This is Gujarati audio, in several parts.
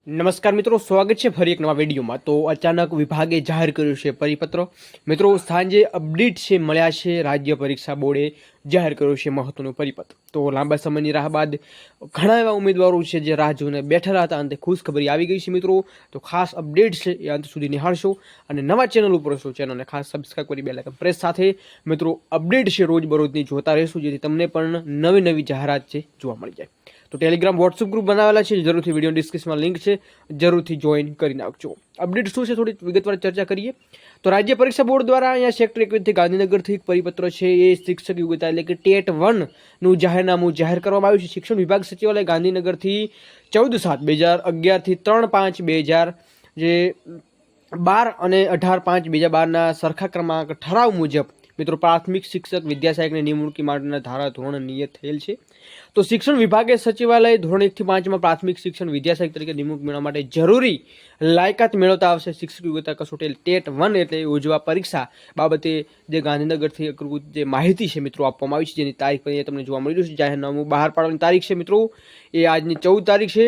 નમસ્કાર મિત્રો, સ્વાગત છે ફરી એક નવા વિડીયોમાં। તો અચાનક વિભાગે જાહેર કર્યું છે પરિપત્ર। મિત્રો સાંજે અપડેટ છે મળ્યા છે, રાજ્ય પરીક્ષા બોર્ડે જાહેર કર્યું છે મહત્વનું પરિપત્ર। તો લાંબા સમયની રાહ બાદ ઘણા એવા ઉમેદવારો છે જે રાહ જોઈને બેઠેલા હતા, અંતે ખુશખબરી આવી ગઈ છે મિત્રો। તો ખાસ અપડેટ છે એ અંત સુધી નિહાળશો, અને નવા ચેનલ ઉપર છો ચેનલને ખાસ સબસ્ક્રાઈબ કરી બેલ આઇકન પ્રેસ સાથે મિત્રો અપડેટ છે રોજબરોજની જોતા રહેશું, જેથી તમને પણ નવી નવી જાહેરાત છે જોવા મળી જાય। તો ટેલિગ્રામ વોટ્સઅપ ગ્રુપ બનાવેલા છે, જરૂરથી વિડીયો ડિસ્ક્રિપ્શનમાં લિંક છે, જરૂરથી જોઈન કરી નાખજો। અપડેટ શું છે થોડી વિગતવાર ચર્ચા કરીએ। તો રાજ્ય પરીક્ષા બોર્ડ દ્વારા અહીંયા સેક્ટર 21થી ગાંધીનગરથી એક પરિપત્ર છે, એ શિક્ષક યોગ્યતા એટલે કે ટેટ 1 નું જાહેરનામું જાહેર કરવામાં આવ્યું છે। શિક્ષણ વિભાગ સચિવાલય ગાંધીનગરથી 14/7/2011 થી 3/5/2000 જે 12 અને 18/5/2012ના સરખા ક્રમાંક ઠરાવ મુજબ મિત્રો પ્રાથમિક શિક્ષક વિદ્યાસહાયકની નિમણૂકી માટેના ધારા ધોરણ નિયત થયેલ છે। તો શિક્ષણ વિભાગે સચિવાલય ધોરણ 1 થી 5માં પ્રાથમિક શિક્ષણ વિદ્યાસહાયક તરીકે નિમણૂક મેળવવા માટે જરૂરી લાયકાત મેળવતા આવશે શિક્ષક યોગ્યતા કસોટી ટેટ 1 એટલે યોજવા પરીક્ષા બાબતે જે ગાંધીનગરથી જે માહિતી છે મિત્રો આપવામાં આવી છે, જેની તારીખ પણ એ તમને જોવા મળી રહ્યું છે। જાહેરનામું બહાર પાડવાની તારીખ છે મિત્રો એ આજની 14 તારીખ છે।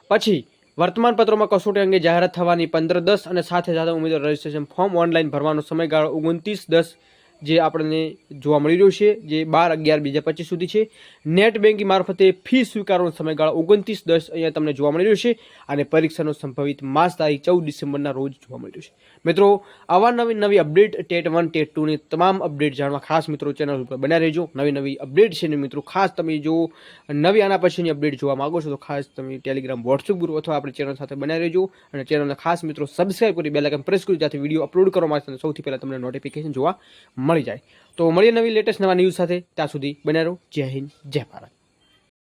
પછી વર્તમાનપત્રોમાં કસોટી અંગે જાહેરાત થવાની 15/10 અને સાથે ઉમેદવાર રજીસ્ટ્રેશન ફોર્મ ઓનલાઈન ભરવાનો સમયગાળો 29/10 જે આપણને જોવા મળી રહ્યું છે, જે 12/11/2025 સુધી છે। નેટ બેન્કિંગ મારફતે ફી સ્વીકારવાનો સમયગાળો 29/10 અહીંયા તમને જોવા મળી રહ્યું છે, અને પરીક્ષાનો સંભવિત માસ તારીખ 14 ડિસેમ્બરના રોજ જોવા મળી રહ્યું છે। મિત્રો આવા નવી અપડેટ ટેટ 1 ટેટ 2 ની તમામ અપડેટ જાણવા ખાસ મિત્રો ચેનલ ઉપર બન્યા રહેજો। નવી અપડેટ છે ને મિત્રો ખાસ તમે જો નવી આના પછીની અપડેટ જોવા માંગો છો તો ખાસ તમે ટેલિગ્રામ વોટ્સઅપ ગ્રુપ અથવા આપણી ચેનલ સાથે બન્યા રહેજો, અને ચેનલને ખાસ મિત્રો સબસ્ક્રાઈબ કરી બેલ આઇકન પ્રેસ કરી, જ્યાંથી વિડીયો અપલોડ કરવામાં આવશે સૌથી પહેલાં તમને નોટિફિકેશન જોવા મળી જાય। તો મળીએ નવી લેટેસ્ટ નવા ન્યૂઝ સાથે, ત્યાં સુધી બન્યા રહો। જય હિન્દ, જય ભારત।